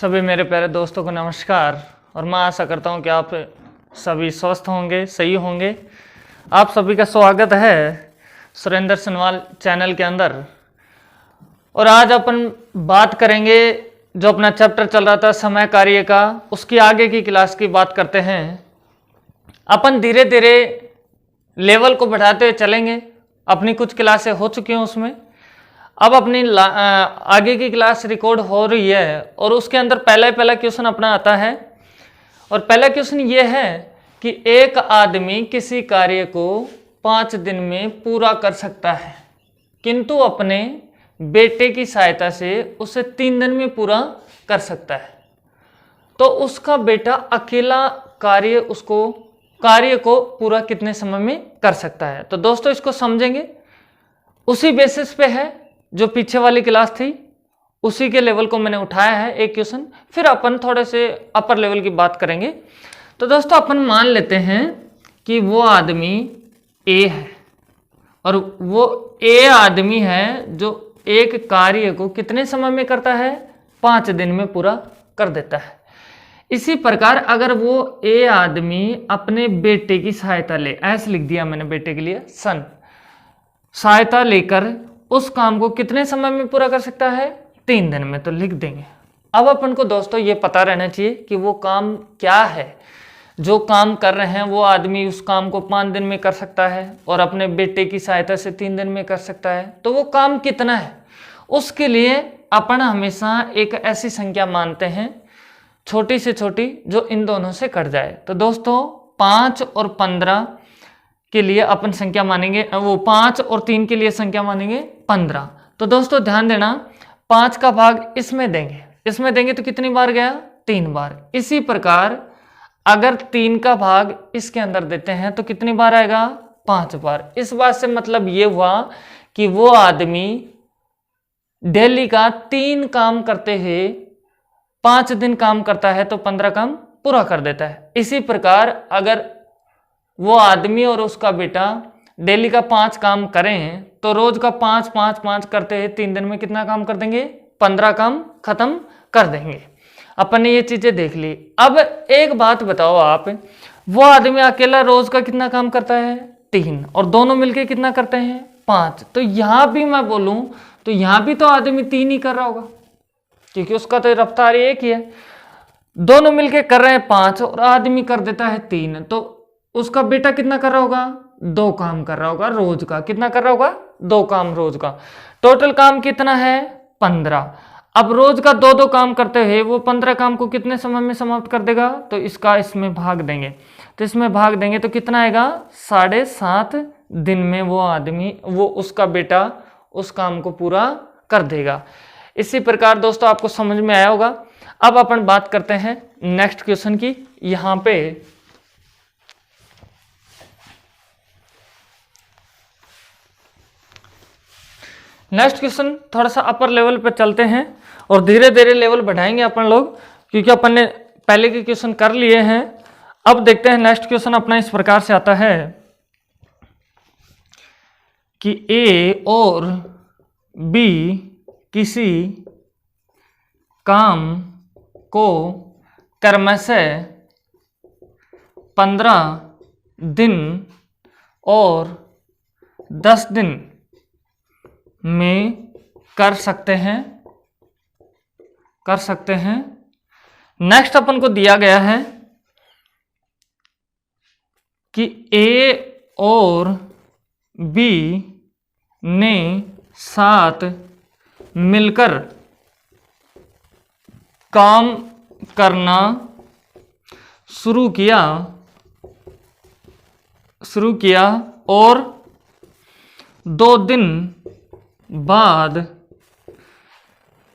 सभी मेरे प्यारे दोस्तों को नमस्कार। और मैं आशा करता हूं कि आप सभी स्वस्थ होंगे, सही होंगे। आप सभी का स्वागत है सुरेंद्र सनवाल चैनल के अंदर। और आज अपन बात करेंगे जो अपना चैप्टर चल रहा था समय कार्य का, उसकी आगे की क्लास की बात करते हैं। अपन धीरे धीरे लेवल को बढ़ाते हुए चलेंगे। अपनी कुछ क्लासें हो चुकी हैं उसमें, अब अपनी आगे की क्लास रिकॉर्ड हो रही है और उसके अंदर पहला क्वेश्चन अपना आता है। और पहला क्वेश्चन ये है कि एक आदमी किसी कार्य को 5 दिन में पूरा कर सकता है, किंतु अपने बेटे की सहायता से उसे 3 दिन में पूरा कर सकता है। तो उसका बेटा अकेला कार्य को पूरा कितने समय में कर सकता है। तो दोस्तों इसको समझेंगे, उसी बेसिस पे है जो पीछे वाली क्लास थी, उसी के लेवल को मैंने उठाया है एक क्वेश्चन। फिर अपन थोड़े से अपर लेवल की बात करेंगे। तो दोस्तों अपन मान लेते हैं कि वो आदमी ए है और वो ए आदमी है जो एक कार्य को कितने समय में करता है, 5 दिन में पूरा कर देता है। इसी प्रकार अगर वो ए आदमी अपने बेटे की सहायता ले, ऐसे लिख दिया मैंने बेटे के लिए सन, सहायता लेकर उस काम को कितने समय में पूरा कर सकता है, 3 दिन में, तो लिख देंगे। अब अपन को दोस्तों ये पता रहना चाहिए कि वो काम क्या है। जो काम कर रहे हैं वो आदमी उस काम को 5 दिन में कर सकता है और अपने बेटे की सहायता से 3 दिन में कर सकता है। तो वो काम कितना है, उसके लिए अपन हमेशा एक ऐसी संख्या मानते हैं छोटी से छोटी जो इन दोनों से कट जाए। तो दोस्तों 5 और 15 के लिए अपन संख्या मानेंगे, वो 5 और 3 के लिए संख्या मानेंगे 15। तो दोस्तों ध्यान देना, 5 का भाग इसमें देंगे तो कितनी बार गया, 3 बार। इसी प्रकार अगर 3 का भाग इसके अंदर देते हैं तो कितनी बार आएगा, 5 बार। इस बात से मतलब ये हुआ कि वो आदमी डेली का 3 काम करते हुए 5 दिन काम करता है तो 15 काम पूरा कर देता है। इसी प्रकार अगर वो आदमी और उसका बेटा डेली का 5 काम करें तो रोज का 5 5 5 करते हैं 3 दिन में कितना काम कर देंगे, 15 काम खत्म कर देंगे। अपन ने ये चीजें देख ली। अब एक बात बताओ आप, वो आदमी अकेला रोज का कितना काम करता है, 3, और दोनों मिलके कितना करते हैं, 5। तो यहां भी मैं बोलूं तो यहां भी तो आदमी 3 ही कर रहा होगा, क्योंकि उसका तो रफ्तार एक ही है। दोनों मिलके कर रहे हैं 5 और आदमी कर देता है 3, तो उसका बेटा कितना कर रहा होगा, 2 काम कर रहा होगा रोज का। कितना कर रहा होगा, 2 काम रोज का। टोटल काम कितना है, 15। अब रोज का 2 काम करते हुए वो 15 काम को कितने समय में समाप्त कर देगा, तो इसका इसमें भाग देंगे। तो इसमें भाग देंगे तो कितना आएगा, 7.5 दिन में वो आदमी, वो उसका बेटा उस काम को पूरा कर देगा। इसी प्रकार दोस्तों आपको समझ में आया होगा। अब अपन बात करते हैं नेक्स्ट क्वेश्चन की। यहां पे नेक्स्ट क्वेश्चन थोड़ा सा अपर लेवल पे चलते हैं और धीरे धीरे लेवल बढ़ाएंगे अपन लोग, क्योंकि अपन ने पहले के क्वेश्चन कर लिए हैं। अब देखते हैं नेक्स्ट क्वेश्चन अपना इस प्रकार से आता है कि ए और बी किसी काम को क्रमशः 15 दिन और 10 दिन में कर सकते हैं। नेक्स्ट अपन को दिया गया है कि ए और बी ने साथ मिलकर काम करना शुरू किया और 2 दिन बाद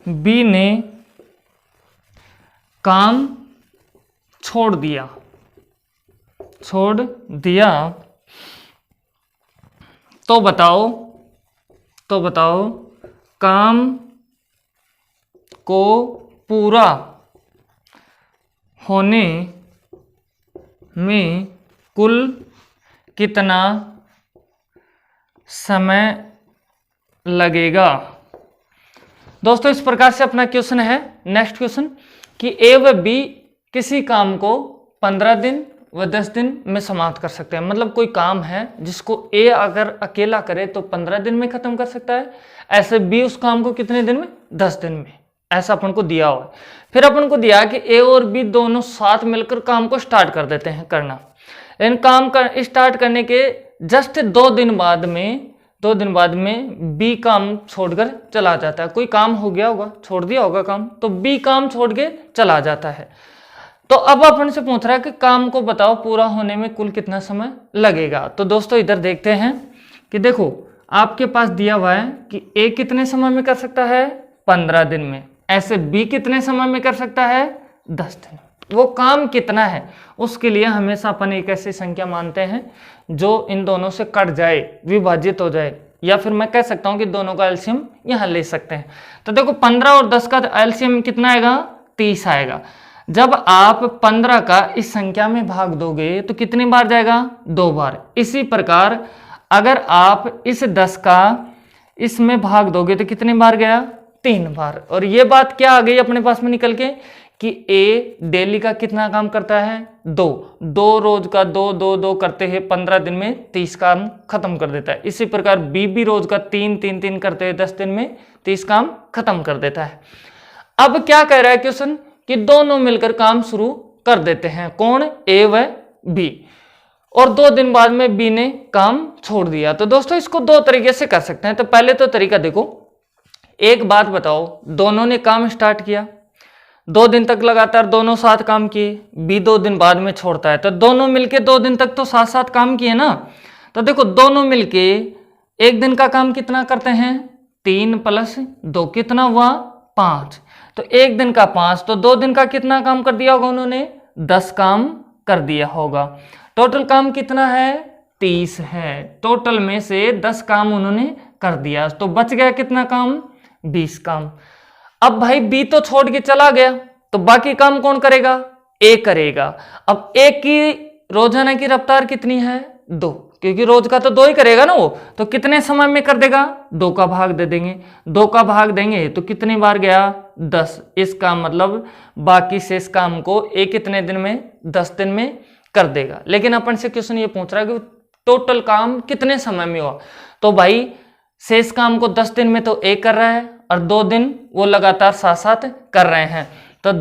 बी ने काम छोड़ दिया। तो बताओ काम को पूरा होने में कुल कितना समय लगेगा। दोस्तों इस प्रकार से अपना क्वेश्चन है। नेक्स्ट क्वेश्चन कि ए व बी किसी काम को 15 दिन व 10 दिन में समाप्त कर सकते हैं। मतलब कोई काम है जिसको ए अगर अकेला करे तो 15 दिन में खत्म कर सकता है, ऐसे बी उस काम को कितने दिन में, 10 दिन में, ऐसा अपन को दिया हुआ है। फिर अपन को दिया कि ए और बी दोनों साथ मिलकर काम को स्टार्ट कर देते हैं करना। इन काम कर स्टार्ट करने के जस्ट 2 दिन बाद में बी काम छोड़कर चला जाता है। कोई काम हो गया होगा, छोड़ दिया होगा काम, तो बी काम छोड़ के चला जाता है। तो अब अपन से पूछ रहा है कि काम को बताओ पूरा होने में कुल कितना समय लगेगा। तो दोस्तों इधर देखते हैं कि देखो आपके पास दिया हुआ है कि ए कितने समय में कर सकता है, 15 दिन में, ऐसे बी कितने समय में कर सकता है, 10 दिन। वो काम कितना है उसके लिए हमेशा अपन एक ऐसी संख्या मानते हैं जो इन दोनों से कट जाए, विभाजित हो जाए, या फिर मैं कह सकता हूं कि दोनों का एलसीएम यहां ले सकते हैं। तो देखो 15 और 10 का एलसीएम कितना आएगा, 30 आएगा। जब आप 15 का इस संख्या में भाग दोगे तो कितनी बार जाएगा, 2 बार। इसी प्रकार अगर आप इस 10 का इसमें भाग दोगे तो कितनी बार गया, 3 बार। और ये बात क्या आ गई अपने पास में निकल के कि ए डेली का कितना काम करता है, 2 रोज का 2 करते हैं 15 दिन में 30 काम खत्म कर देता है। इसी प्रकार बी भी रोज का 3 करते हैं 10 दिन में 30 काम खत्म कर देता है। अब क्या कह रहा है क्वेश्चन कि दोनों मिलकर काम शुरू कर देते हैं, कौन, ए व बी, और 2 दिन बाद में बी ने काम छोड़ दिया। तो दोस्तों इसको 2 तरीके से कर सकते हैं। तो पहले तो तरीका देखो, एक बात बताओ, दोनों ने काम स्टार्ट किया, 2 दिन तक लगातार दोनों साथ काम किए, बी 2 दिन बाद में छोड़ता है, तो दोनों मिलके 2 दिन तक तो साथ साथ काम किए ना। तो देखो दोनों मिलके 1 दिन का काम कितना करते हैं, 3 + 2 कितना हुआ, 5। तो 1 दिन का 5, तो 2 दिन का कितना काम कर दिया होगा उन्होंने, 10 काम कर दिया होगा। टोटल काम कितना है, 30 है। टोटल में से 10 काम उन्होंने कर दिया, तो बच गया कितना काम, 20 काम। अब भाई बी तो छोड़ के चला गया, तो बाकी काम कौन करेगा, ए करेगा। अब ए की रोजाना की रफ्तार कितनी है, 2, क्योंकि रोज का तो 2 ही करेगा ना वो, तो कितने समय में कर देगा, 2 का भाग दे देंगे। 2 का भाग देंगे तो कितनी बार गया, 10। इसका मतलब बाकी शेष काम को ए कितने दिन में, 10 दिन में कर देगा। लेकिन अपन से क्वेश्चन ये पूछ रहा है कि टोटल काम कितने समय में हुआ। तो भाई शेष काम को 10 दिन में तो ए कर रहा है और 2 दिन वो लगातार साथ साथ कर रहे हैं। तो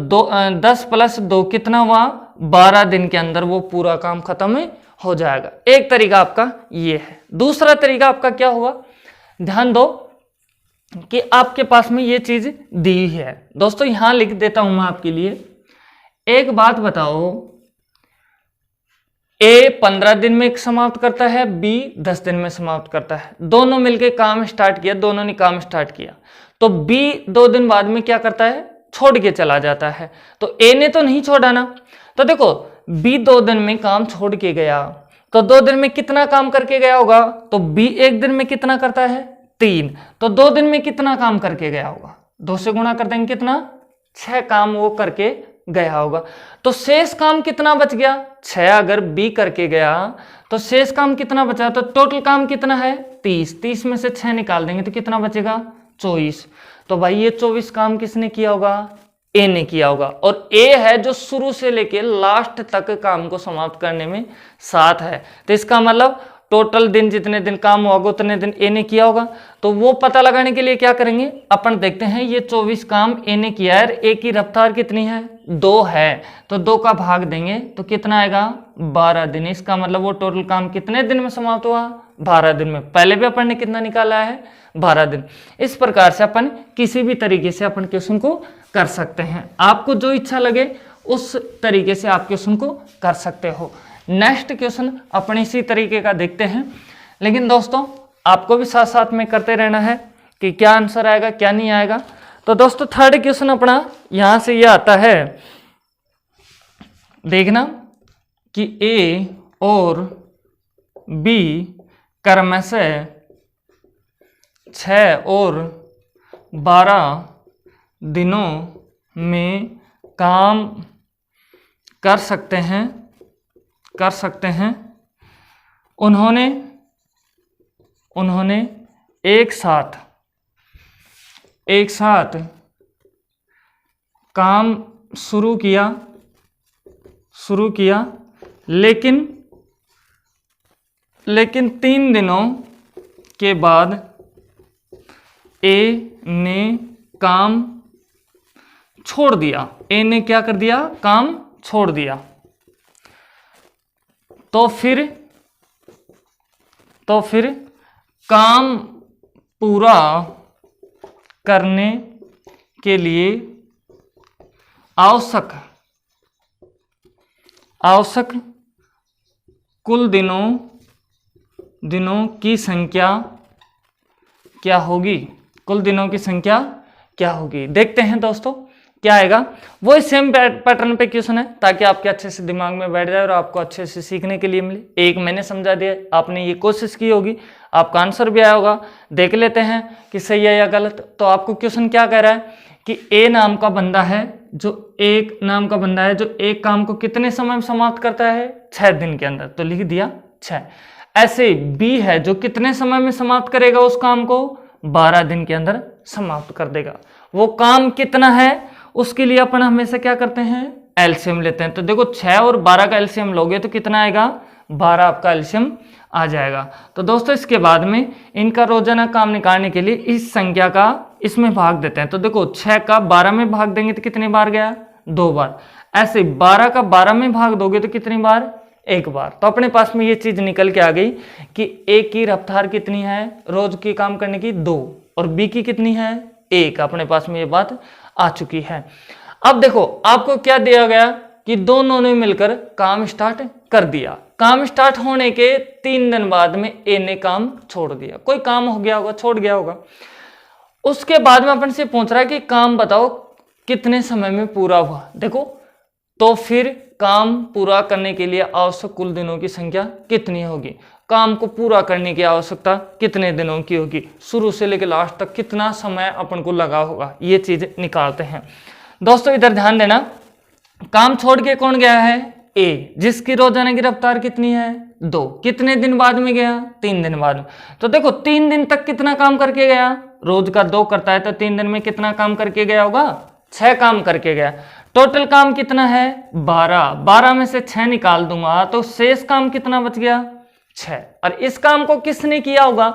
10 + 2 कितना हुआ, 12 दिन के अंदर वो पूरा काम खत्म हो जाएगा। एक तरीका आपका ये है। दूसरा तरीका आपका क्या हुआ, ध्यान दो कि आपके पास में ये चीज दी है। दोस्तों यहां लिख देता हूं मैं आपके लिए। एक बात बताओ, ए 15 दिन में समाप्त करता है, बी 10 दिन में समाप्त करता है। दोनों मिलके काम स्टार्ट किया, दोनों ने काम स्टार्ट किया, तो बी 2 दिन बाद में क्या करता है, छोड़ के चला जाता है। तो ए ने तो नहीं छोड़ा ना। तो देखो बी 2 दिन में काम छोड़ के गया, तो 2 दिन में कितना काम करके गया होगा, तो बी 1 दिन में कितना करता है, 3, तो 2 दिन में कितना काम करके गया होगा, 2 से गुणा कर देंगे कितना, 6 काम वो करके गया होगा। तो शेष काम कितना बच गया, 6 अगर बी करके गया तो शेष काम कितना बचा, तो टोटल काम कितना है, 30 में से 6 निकाल देंगे तो कितना बचेगा, 24। तो भाई ये 24 काम किसने किया होगा, ए ने किया होगा। और ए है जो शुरू से लेके लास्ट तक काम को समाप्त करने में साथ है। तो इसका मतलब टोटल दिन जितने दिन काम होगा उतने दिन ए ने किया होगा। तो वो पता लगाने के लिए क्या करेंगे, अपन देखते हैं ये 24 काम ए ने किया है, ए की रफ्तार कितनी है, 2 है, तो 2 का भाग देंगे तो कितना आएगा, 12 दिन। इसका मतलब वो टोटल काम कितने दिन में समाप्त हुआ, 12 दिन में। पहले भी अपन ने कितना निकाला है, 12 दिन। इस प्रकार से अपन किसी भी तरीके से अपन क्वेश्चन को कर सकते हैं। आपको जो इच्छा लगे उस तरीके से आप क्वेश्चन को कर सकते हो। नेक्स्ट क्वेश्चन अपन इसी तरीके का देखते हैं, लेकिन दोस्तों आपको भी साथ साथ में करते रहना है कि क्या आंसर आएगा क्या नहीं आएगा। तो दोस्तों थर्ड क्वेश्चन अपना यहां से ये आता है, देखना कि ए और बी क्रमशः 6 और 12 दिनों में काम कर सकते हैं। उन्होंने एक साथ काम शुरू किया लेकिन 3 दिनों के बाद ए ने काम छोड़ दिया। ए ने क्या कर दिया? काम छोड़ दिया। तो फिर काम पूरा करने के लिए आवश्यक कुल दिनों की संख्या क्या होगी? कुल दिनों की संख्या क्या होगी? देखते हैं दोस्तों क्या आएगा। वही सेम पैटर्न पे क्वेश्चन है ताकि आपके अच्छे से दिमाग में बैठ जाए और आपको अच्छे से सीखने के लिए मिले। एक मैंने समझा दिया, आपने ये कोशिश की होगी, आपका आंसर भी आया होगा। देख लेते हैं कि सही है या गलत। तो आपको क्वेश्चन क्या कह रहा है कि ए नाम का बंदा है जो एक काम को कितने समय में समाप्त करता है? 6 दिन के अंदर। तो लिख दिया 6। ऐसे बी है जो कितने समय में समाप्त करेगा उस काम को? 12 दिन के अंदर समाप्त कर देगा। वो काम कितना है उसके लिए अपन हमेशा क्या करते हैं? एलसीएम लेते हैं। तो देखो 6 और 12 का एलसीएम लोगे तो कितना आएगा? 12 आपका एलसीएम आ जाएगा। तो दोस्तों इसके बाद में इनका रोजाना काम निकालने के लिए इस संख्या का इसमें भाग देते हैं। तो देखो 6 का 12 में भाग देंगे तो कितनी बार गया? 2 बार। ऐसे 12 का 12 में भाग दोगे तो कितनी बार? 1 बार। तो अपने पास में ये चीज निकल के आ गई कि ए की रफ्तार कितनी है रोज की काम करने की? 2। और बी की कितनी है? 1। अपने पास में ये बात आ चुकी है। अब देखो आपको क्या दिया गया कि दोनों ने मिलकर काम स्टार्ट कर दिया। काम स्टार्ट होने के 3 दिन बाद में ए ने काम छोड़ दिया। कोई काम हो गया होगा, छोड़ गया होगा। उसके बाद में अपन से पूछ रहा है कि काम बताओ कितने समय में पूरा हुआ। देखो तो फिर काम पूरा करने के लिए आवश्यक कुल दिनों की संख्या कितनी होगी? काम को पूरा करने की आवश्यकता कितने दिनों की होगी? शुरू से लेकर लास्ट तक कितना समय अपन को लगा होगा? ये चीज निकालते हैं। दोस्तों इधर ध्यान देना, काम छोड़ के कौन गया है? ए, जिसकी रोजाना की रफ्तार कितनी है? 2। कितने दिन बाद में गया? 3 दिन बाद में। तो देखो 3 दिन तक कितना काम करके गया? रोज का 2 करता है तो 3 दिन में कितना काम करके गया होगा? 6 काम करके गया। टोटल काम कितना है? 12। 12 में से 6 निकाल दूंगा तो शेष काम कितना बच गया? 6। और इस काम को किसने किया होगा?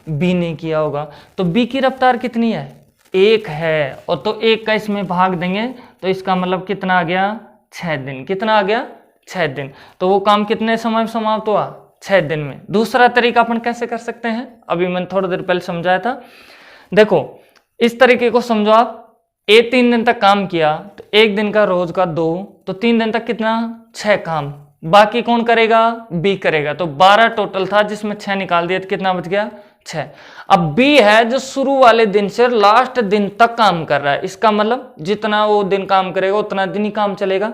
बी ने किया होगा। तो बी की रफ्तार कितनी है? 1 है। और तो 1 का इसमें भाग देंगे तो इसका मतलब कितना आ गया? 6 दिन। कितना आ गया? 6 दिन। तो वो काम कितने समय में समाप्त हुआ? 6 दिन में। दूसरा तरीका अपन कैसे कर सकते हैं? अभी मैंने थोड़ी देर पहले समझाया था। देखो इस तरीके को समझो आप। ए 3 दिन तक काम किया तो 1 दिन का रोज का 2, तो 3 दिन तक कितना? 6 काम। बाकी कौन करेगा? बी करेगा। तो 12 टोटल था जिसमें 6 निकाल दिया तो कितना बच गया? 6। अब बी है जो शुरू वाले दिन से लास्ट दिन तक काम कर रहा है। इसका मतलब जितना वो दिन काम करेगा उतना दिन ही काम चलेगा।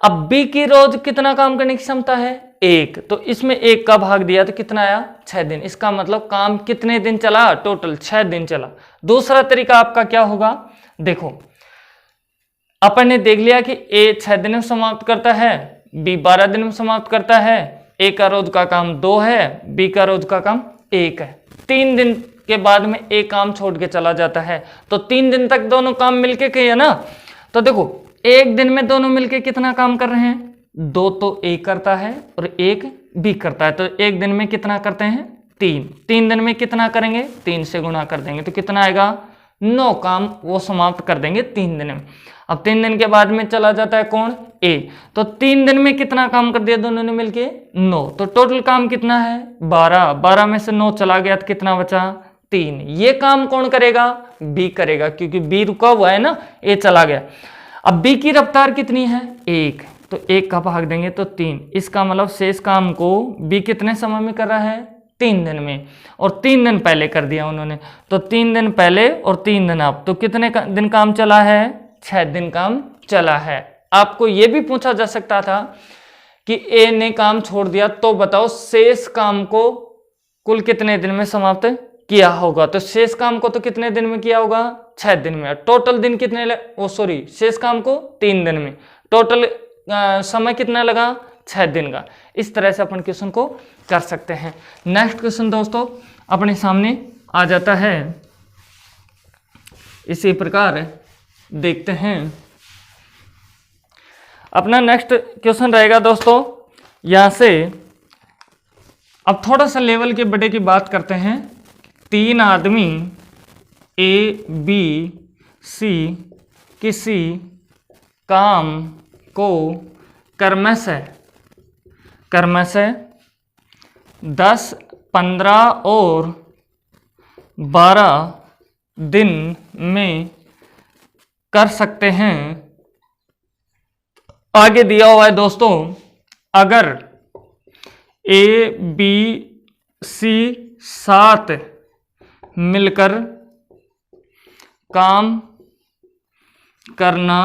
अब बी की रोज कितना काम करने की क्षमता है? 1। तो इसमें 1 का भाग दिया तो कितना आया? 6 दिन। इसका मतलब काम कितने दिन चला? टोटल 6 दिन चला। दूसरा तरीका आपका क्या होगा? देखो अपन ने देख लिया कि ए 6 दिन में समाप्त करता है, बी 12 दिन में समाप्त करता है। ए का रोज का काम 2 है, बी का रोज का काम 1 है। 3 दिन के बाद में ए काम छोड़ के चला जाता है। तो 3 दिन तक दोनों काम मिलके किए ना। तो देखो 1 दिन में दोनों मिलके कितना काम कर रहे हैं? 2 तो ए करता है और 1 बी करता है। तो 1 दिन में कितना करते हैं? 3। 3 दिन में कितना करेंगे? 3 से गुणा कर देंगे तो कितना आएगा? 9 काम वो समाप्त कर देंगे 3 दिन में। अब 3 दिन के बाद में चला जाता है कौन? ए। तो 3 दिन में कितना काम कर दिया दोनों ने मिलके? 9। तो टोटल काम कितना है? 12। 12 में से 9 चला गया तो कितना बचा? 3। ये काम कौन करेगा? बी करेगा, क्योंकि बी रुका हुआ है ना, ए चला गया। अब बी की रफ्तार कितनी है? 1। तो 1 का भाग देंगे तो 3। इसका मतलब शेष काम को बी कितने समय में कर रहा है? 3 दिन में। और 3 दिन पहले कर दिया उन्होंने। तो 3 दिन पहले और 3 दिन अब, तो कितने दिन काम चला है? 6 दिन काम चला है। आपको यह भी पूछा जा सकता था कि ए ने काम छोड़ दिया तो बताओ शेष काम को कुल कितने दिन में समाप्त किया होगा? तो शेष काम को तो कितने दिन में किया होगा? 6 दिन में। टोटल दिन कितने शेष काम को 3 दिन में। टोटल समय कितना लगा? 6 दिन का। इस तरह से अपन क्वेश्चन को कर सकते हैं। नेक्स्ट क्वेश्चन दोस्तों अपने सामने आ जाता है इसी प्रकार, देखते हैं। अपना नेक्स्ट क्वेश्चन रहेगा दोस्तों यहाँ से। अब थोड़ा सा लेवल के बड़े की बात करते हैं। 3 आदमी ए बी सी किसी काम को क्रमशः 10, 15 और 12 दिन में कर सकते हैं। आगे दिया हुआ है दोस्तों, अगर ए बी सी 7 मिलकर काम करना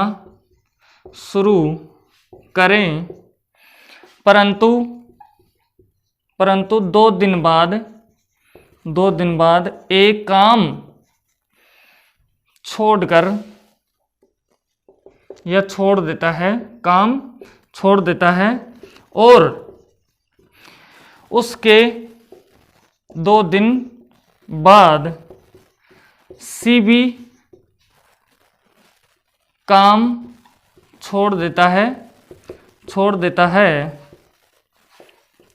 शुरू करें, परंतु 2 दिन बाद एक काम छोड़कर या छोड़ देता है, काम छोड़ देता है और उसके 2 दिन बाद सी भी काम छोड़ देता है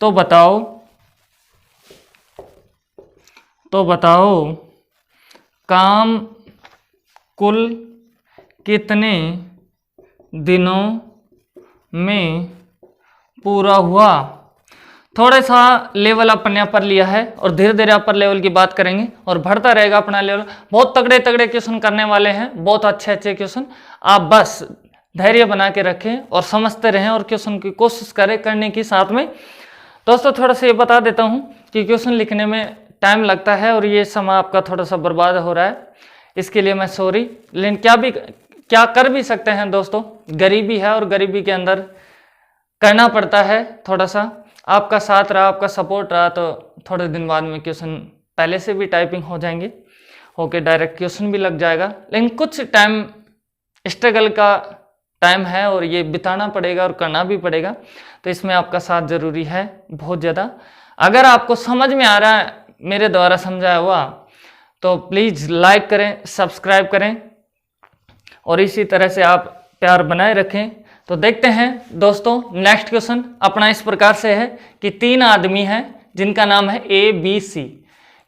तो बताओ काम कुल कितने दिनों में पूरा हुआ। थोड़ा सा लेवल अपन यहाँ पर लिया है और धीरे धीरे अपर लेवल की बात करेंगे और बढ़ता रहेगा अपना लेवल। बहुत तगड़े तगड़े क्वेश्चन करने वाले हैं, बहुत अच्छे क्वेश्चन। आप बस धैर्य बना के रखें और समझते रहें और क्वेश्चन की कोशिश करें करने की। साथ में दोस्तों थोड़ा सा ये बता देता हूँ कि क्वेश्चन लिखने में टाइम लगता है और ये समय आपका थोड़ा सा बर्बाद हो रहा है, इसके लिए मैं सॉरी। लेकिन क्या कर भी सकते हैं दोस्तों, गरीबी है और गरीबी के अंदर करना पड़ता है। थोड़ा सा आपका साथ रहा, आपका सपोर्ट रहा तो थोड़े दिन बाद में क्वेश्चन पहले से भी टाइपिंग हो जाएंगे, होके डायरेक्ट क्वेश्चन भी लग जाएगा। लेकिन कुछ टाइम स्ट्रगल का टाइम है और ये बिताना पड़ेगा और करना भी पड़ेगा, तो इसमें आपका साथ जरूरी है बहुत ज़्यादा। अगर आपको समझ में आ रहा है मेरे द्वारा समझाया हुआ तो प्लीज़ लाइक करें, सब्सक्राइब करें और इसी तरह से आप प्यार बनाए रखें। तो देखते हैं दोस्तों नेक्स्ट क्वेश्चन अपना इस प्रकार से है कि 3 आदमी हैं जिनका नाम है ए बी सी,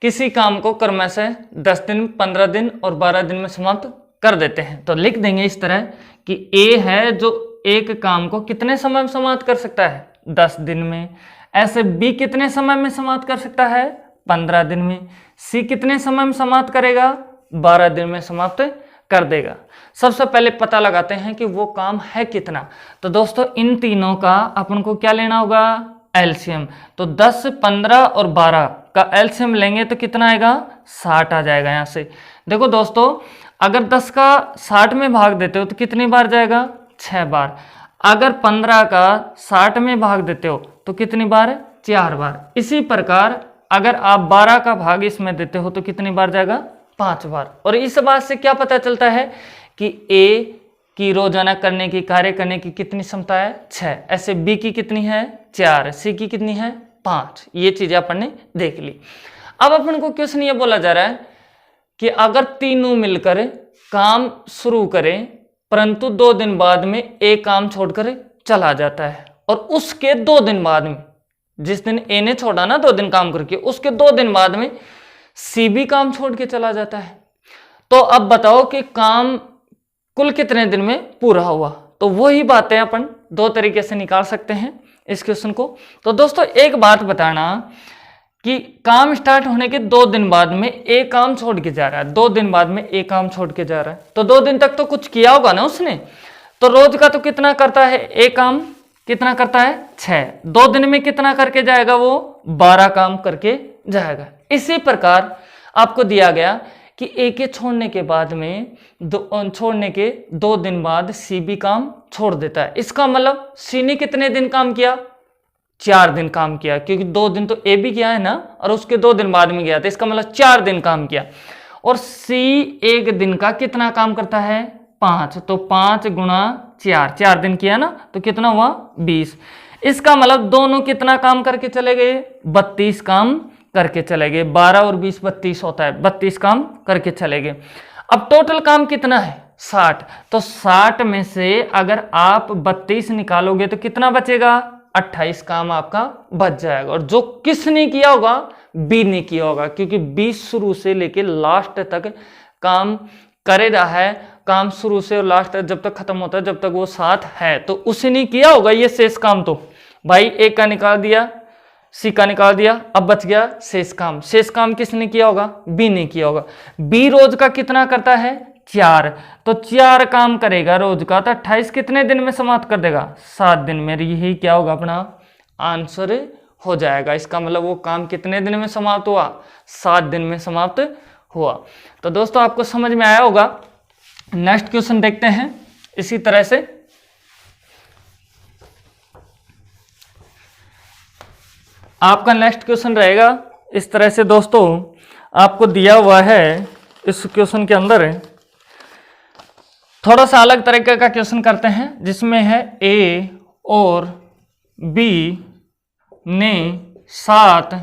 किसी काम को क्रमशः 10 दिन, 15 दिन और 12 दिन में समाप्त कर देते हैं। तो लिख देंगे इस तरह कि ए है जो एक काम को कितने समय में समाप्त कर सकता है, 10 दिन में। ऐसे बी कितने समय में समाप्त कर सकता है, 15 दिन में। सी कितने समय में समाप्त करेगा, 12 दिन में समाप्त कर देगा। सबसे पहले पता लगाते हैं कि वो काम है कितना। तो दोस्तों इन तीनों का अपन को क्या लेना होगा, एलसीएम। तो 10, 15 और 12 का एलसीएम लेंगे तो कितना आएगा, 60 आ जाएगा। यहाँ से देखो दोस्तों, अगर 10 का 60 में भाग देते हो तो कितनी बार जाएगा, 6 बार। अगर 15 का 60 में भाग देते हो तो कितनी बार, 4 बार। इसी प्रकार अगर आप 12 का भाग इसमें देते हो तो कितनी बार जाएगा, 5 बार। और इस बात से क्या पता चलता है कि ए की रोजाना करने की, कार्य करने की कितनी क्षमता है, 6। ऐसे बी की कितनी है, 4। सी की कितनी है, 5। ये चीजें अपन ने देख ली। अब अपन को क्वेश्चन ये बोला जा रहा है कि अगर तीनों मिलकर काम शुरू करें परंतु 2 दिन बाद में एक काम छोड़कर चला जाता है और उसके 2 दिन बाद में, जिस दिन ए ने छोड़ा ना 2 दिन काम करके, उसके 2 दिन बाद में सी भी काम छोड़ के चला जाता है। तो अब बताओ कि काम कुल कितने दिन में पूरा हुआ। तो वही बातें अपन 2 तरीके से निकाल सकते हैं इस क्वेश्चन को। तो दोस्तों एक बात बताना कि काम स्टार्ट होने के 2 दिन बाद में एक काम छोड़ के जा रहा है, 2 दिन बाद में एक काम छोड़ के जा रहा है, तो 2 दिन तक तो कुछ किया होगा ना उसने। तो रोज का तो कितना करता है, एक काम कितना करता है, 6। 2 दिन में कितना करके जाएगा, वो 12 काम करके जाएगा। इसी प्रकार आपको दिया गया कि ए के छोड़ने के बाद में छोड़ने के 2 दिन बाद सी भी काम छोड़ देता है। इसका मतलब सी ने कितने दिन काम किया, 4 दिन काम किया, क्योंकि 2 दिन तो ए भी किया है ना और उसके 2 दिन बाद में गया था। इसका मतलब 4 दिन काम किया। और सी 1 दिन का कितना काम करता है, 5। तो 5 गुणा 4, 4 दिन किया ना, तो कितना हुआ, 20। इसका मतलब दोनों कितना काम करके चले गए, 32 काम करके चले गए। 12 और 20 32 होता है, 32 काम करके चले गए। अब टोटल काम कितना है, 60। तो 60 में से अगर आप 32 निकालोगे तो कितना बचेगा? 28 काम आपका बच जाएगा। और जो किसने किया होगा? बी ने किया होगा, क्योंकि बी शुरू से लेके लास्ट तक काम करे रहा है। काम शुरू से और लास्ट तक जब तक खत्म होता है, जब तक वो साथ है, तो उसी ने किया होगा ये शेष काम। तो भाई ए का निकाल दिया, सी का निकाल दिया, अब बच गया शेष काम। शेष काम किसने किया होगा? बी ने किया होगा। बी रोज का कितना करता है? 4। तो 4 काम करेगा रोज का, तो 28 कितने दिन में समाप्त कर देगा? 7 दिन में। यही क्या होगा? अपना आंसर हो जाएगा। इसका मतलब वो काम कितने दिन में समाप्त हुआ? 7 दिन में समाप्त हुआ। तो दोस्तों आपको समझ में आया होगा। नेक्स्ट क्वेश्चन देखते हैं इसी तरह से। आपका नेक्स्ट क्वेश्चन रहेगा इस तरह से दोस्तों, आपको दिया हुआ है इस क्वेश्चन के अंदर थोड़ा सा अलग तरीके का क्वेश्चन करते हैं, जिसमें है ए और बी ने साथ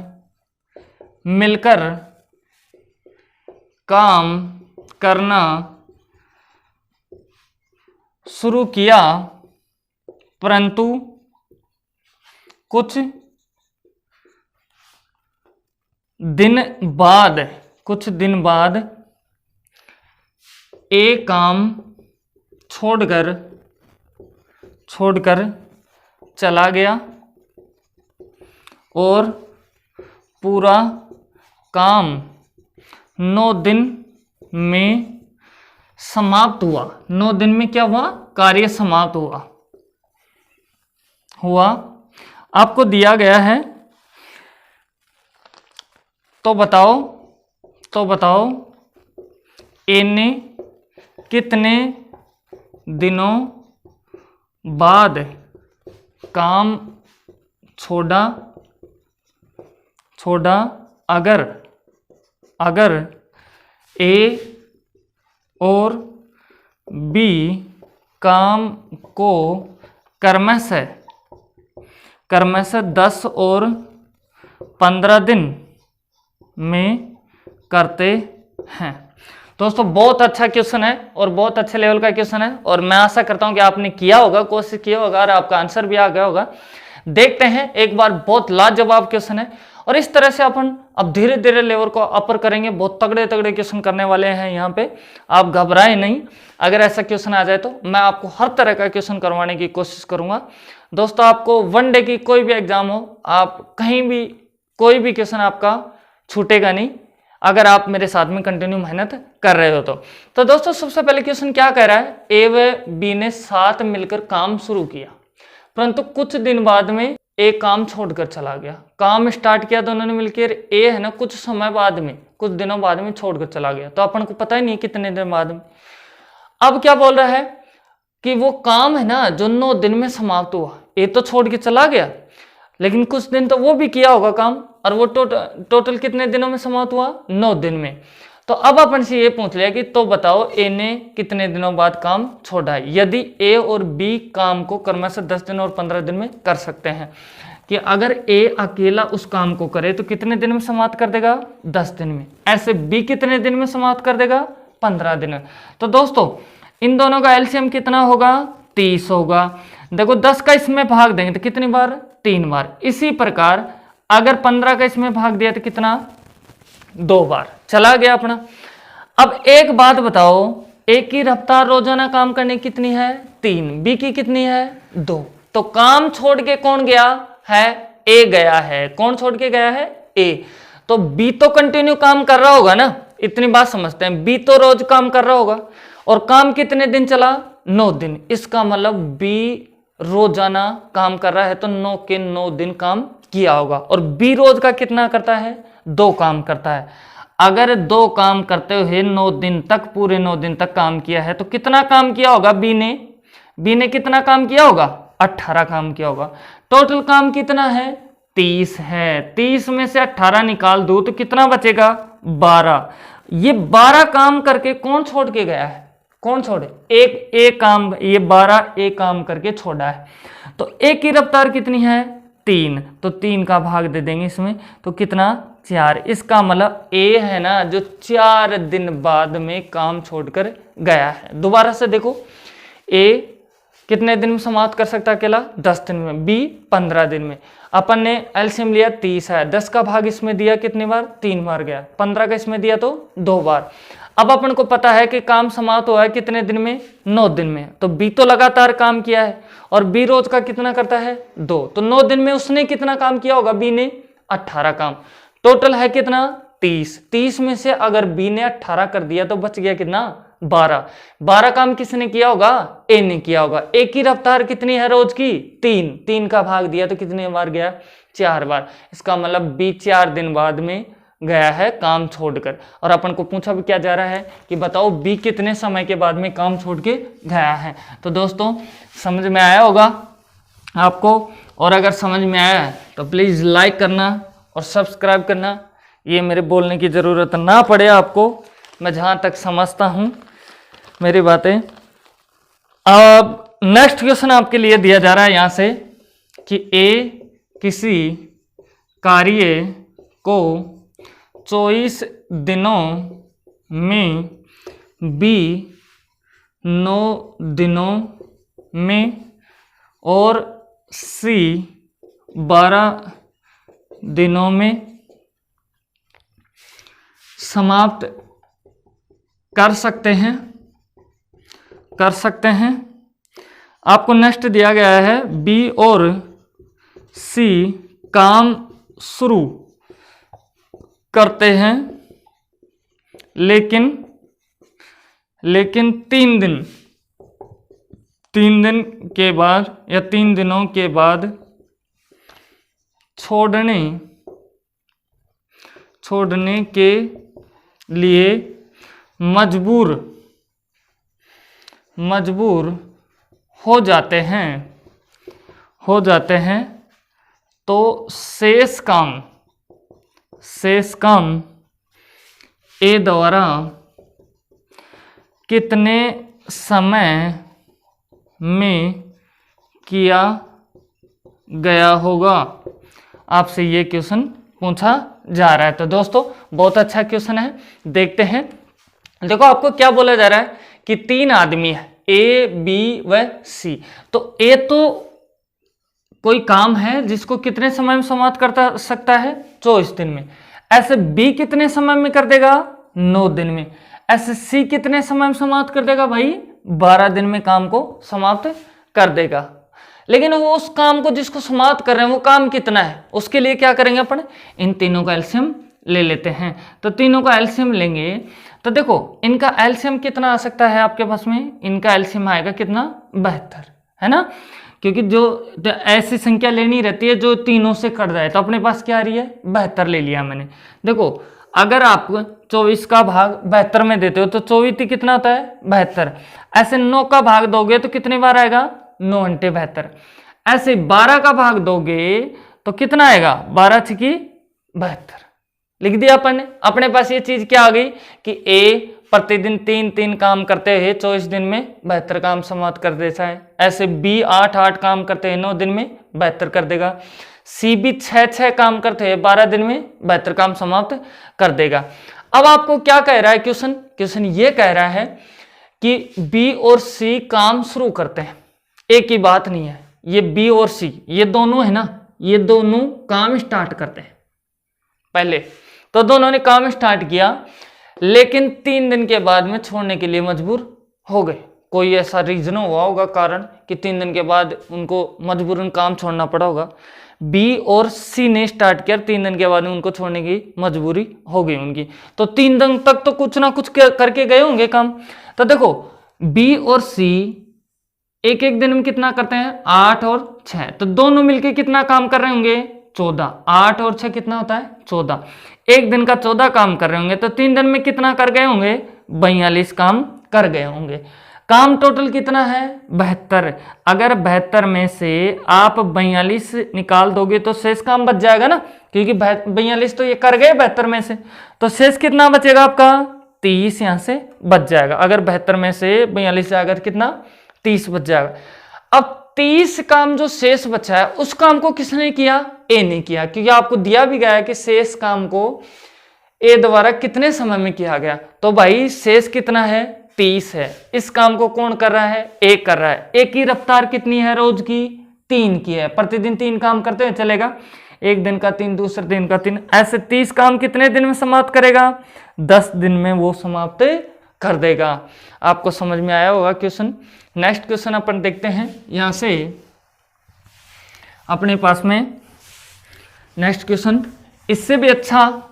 मिलकर काम करना शुरू किया, परंतु कुछ दिन बाद ए काम छोड़कर चला गया और पूरा काम 9 दिन में समाप्त हुआ। 9 दिन में क्या हुआ? कार्य समाप्त हुआ। आपको दिया गया है, तो बताओ ए ने कितने दिनों बाद काम छोड़ा अगर ए और बी काम को क्रमशः 10 और 15 दिन में करते हैं। दोस्तों बहुत अच्छा क्वेश्चन है और बहुत अच्छे लेवल का क्वेश्चन है, और मैं आशा करता हूं कि आपने किया होगा, कोशिश किया होगा और आपका आंसर भी आ गया होगा। देखते हैं एक बार। बहुत लाजवाब क्वेश्चन है, और इस तरह से अपन अब धीरे धीरे लेवल को अपर करेंगे। बहुत तगड़े क्वेश्चन करने वाले हैं यहाँ पे, आप घबराएं नहीं। अगर ऐसा क्वेश्चन आ जाए तो मैं आपको हर तरह का क्वेश्चन करवाने की कोशिश करूंगा। दोस्तों आपको वन डे की कोई भी एग्जाम हो, आप कहीं भी कोई भी क्वेश्चन आपका छूटेगा नहीं, अगर आप मेरे साथ में कंटिन्यू मेहनत कर रहे हो तो दोस्तों सबसे पहले क्वेश्चन क्या कह रहा है? ए व बी ने साथ मिलकर काम शुरू किया, परंतु कुछ दिन बाद में ए काम छोड़कर चला गया। काम स्टार्ट किया दोनों ने मिलकर, ए है ना कुछ समय बाद में, कुछ दिनों बाद में छोड़कर चला गया। तो अपन को पता ही नहीं कितने दिन बाद में। अब क्या बोल रहा है कि वो काम है ना जो 9 दिन में समाप्त हुआ। ए तो छोड़ के चला गया, लेकिन कुछ दिन तो वो भी किया होगा काम, और वो टोटल कितने दिनों में समाप्त हुआ? 9 दिन में। तो अब अपन से ये पूछ लिया कि तो बताओ ए ने कितने दिनों बाद काम छोड़ा है। यदि ए और बी काम को क्रमशः 10 दिन और 15 दिन में कर सकते हैं, कि अगर ए अकेला उस काम को करे तो कितने दिन में समाप्त कर देगा? 10 दिन में। ऐसे बी कितने दिन में समाप्त कर देगा? 15 दिन में। तो दोस्तों इन दोनों का एलसीएम कितना होगा? 30 होगा। देखो 10 का इसमें भाग देंगे तो कितनी बार? 3 बार। इसी प्रकार अगर 15 का इसमें भाग दिया तो कितना? 2 बार। चला गया अपना। अब एक बात बताओ, ए की रफ्तार रोजाना काम करने की कितनी है? 3। बी की कितनी है? 2। तो काम छोड़ के कौन गया है? ए गया है। कौन छोड़ के गया है? ए। तो बी तो कंटिन्यू काम कर रहा होगा ना, इतनी बात समझते हैं। बी तो रोज काम कर रहा होगा, और काम कितने दिन चला? 9 दिन। इसका मतलब बी रोजाना काम कर रहा है, तो 9 के 9 दिन काम किया होगा। और बी रोज का कितना करता है? 2 काम करता है। अगर 2 काम करते हुए 9 दिन तक, पूरे 9 दिन तक काम किया है, तो कितना काम किया होगा बी ने? बी ने कितना काम किया होगा? 18 काम किया होगा। टोटल काम कितना है? 30 है। 30 में से 18 निकाल दो तो कितना बचेगा? 12। ये 12 काम करके कौन छोड़ के गया है? कौन छोड़े? एक काम, ये 12 एक काम करके छोड़ा है। तो एक की रफ्तार कितनी है? 3। तो 3 का भाग दे देंगे इसमें, तो कितना? 4। इसका मतलब ए है ना जो 4 दिन बाद में काम छोड़कर गया है। दोबारा से देखो, ए कितने दिन में समाप्त कर सकता है अकेला? 10 दिन में। बी 15 दिन में। अपन ने एलसीएम लिया 30 है, 10 का भाग इसमें दिया कितनी बार? 3 बार गया। 15 का इसमें दिया तो 2 बार। अब अपन को पता है कि काम समाप्त हुआ है कितने दिन में? 9 दिन में। तो बी तो लगातार काम किया है और बी रोज का कितना करता है? 2। तो 9 दिन में उसने कितना काम किया होगा? बी ने 18 काम। टोटल है कितना? 30। 30 में से अगर बी ने 18 कर दिया तो बच गया कितना? 12। 12 काम किसने किया होगा? ए ने किया होगा। ए की रफ्तार कितनी है रोज की? 3। 3 का भाग दिया तो कितने बार गया? 4 बार। इसका मतलब बी 4 दिन बाद में गया है काम छोड़कर। और अपन को पूछा भी क्या जा रहा है कि बताओ बी कितने समय के बाद में काम छोड़ के गया है। तो दोस्तों समझ में आया होगा आपको, और अगर समझ में आया तो प्लीज लाइक करना और सब्सक्राइब करना। ये मेरे बोलने की जरूरत ना पड़े आपको, मैं जहां तक समझता हूं मेरी बातें। अब नेक्स्ट क्वेश्चन आपके लिए दिया जा रहा है यहां से कि ए किसी कार्य को 24 दिनों में, बी 9 दिनों में और सी 12 दिनों में समाप्त कर सकते हैं। आपको नेक्स्ट दिया गया है बी और सी काम शुरू करते हैं लेकिन 3 दिन के बाद या 3 दिनों के बाद छोड़ने के लिए मजबूर हो जाते हैं तो शेष काम ए द्वारा कितने समय में किया गया होगा? आपसे ये क्वेश्चन पूछा जा रहा है। तो दोस्तों बहुत अच्छा क्वेश्चन है, देखते हैं। देखो आपको क्या बोला जा रहा है कि 3 आदमी है, ए बी व सी। तो ए तो कोई काम है जिसको कितने समय में समाप्त कर सकता है? 24 दिन में। ऐसे बी कितने समय में कर देगा? 9 दिन में। ऐसे सी कितने समय में समाप्त कर देगा भाई? 12 दिन में काम को समाप्त कर देगा। लेकिन वो उस काम को जिसको समाप्त कर रहे हैं वो काम कितना है, उसके लिए क्या करेंगे अपन? इन तीनों का एलसीएम ले लेते हैं। तो तीनों का एलसीएम लेंगे तो देखो इनका एलसीएम कितना आ सकता है आपके पास में? इनका एलसीएम आएगा कितना? 72, है ना? क्योंकि जो ऐसी संख्या लेनी रहती है जो तीनों से कट जाए। तो अपने पास क्या आ रही है? 72 ले लिया मैंने। देखो अगर आप 24 का भाग 72 में देते हो तो 24 कितना होता है? 72। ऐसे 9 का भाग दोगे तो कितने बार आएगा? 9 घंटे 72। ऐसे 12 का भाग दोगे तो कितना आएगा? 12 छकी 72। लिख दिया अपन ने। अपने पास ये चीज क्या आ गई कि ए प्रतिदिन 3 काम करते हैं 24 दिन में 72 काम समाप्त कर देता है। ऐसे बी 8 काम करते हैं 9 दिन में 72 कर देगा। सी भी 6 काम करते हैं 12 दिन में 72 काम समाप्त कर देगा। अब आपको क्या कह रहा है क्वेश्चन ये कह रहा है कि बी और सी काम शुरू करते हैं। एक ही बात नहीं है, ये बी और सी ये दोनों है ना, ये दोनों काम स्टार्ट करते हैं पहले। तो दोनों ने काम स्टार्ट किया लेकिन 3 दिन के बाद में छोड़ने के लिए मजबूर हो गए। कोई ऐसा रीजन हुआ होगा कारण कि 3 दिन के बाद उनको मजबूरन काम छोड़ना पड़ा होगा। बी और सी ने स्टार्ट किया, 3 दिन के बाद में उनको छोड़ने की मजबूरी हो गई उनकी। तो 3 दिन तक तो कुछ ना कुछ करके गए होंगे काम। तो देखो बी और सी एक दिन में कितना करते हैं? 8 और 6। तो दोनों मिलके कितना काम कर रहे होंगे? 14। 8 और 6 कितना होता है? 14। एक दिन का 14 काम कर रहे होंगे तो 3 दिन में कितना कर गए होंगे? 42 काम कर गए होंगे। काम टोटल कितना है? 72। अगर 72 में से आप 42 निकाल दोगे तो शेष काम बच जाएगा ना, क्योंकि 42 तो ये कर गए 72 में से। तो शेष कितना बचेगा आपका? 30 यहां से बच जाएगा। अगर 72 में से 42 जाएगा तो कितना? 30 बच जाएगा। अब 30 काम जो शेष बचा है उस काम को किसने किया? ए ने किया, क्योंकि आपको दिया भी गया है कि शेष काम को ए द्वारा कितने समय में किया गया। तो भाई शेष कितना है, 30 है। इस काम को कौन कर रहा है, ए कर रहा है। ए की रफ्तार कितनी है रोज की, 3 की है। प्रतिदिन 3 काम करते हैं, चलेगा। एक दिन का 3, दूसरे दिन का 3, ऐसे 30 काम कितने दिन में समाप्त करेगा, 10 दिन में वो समाप्त कर देगा। आपको समझ में आया होगा क्वेश्चन। नेक्स्ट क्वेश्चन अपन देखते हैं। यहां से अपने पास में नेक्स्ट क्वेश्चन इससे भी अच्छा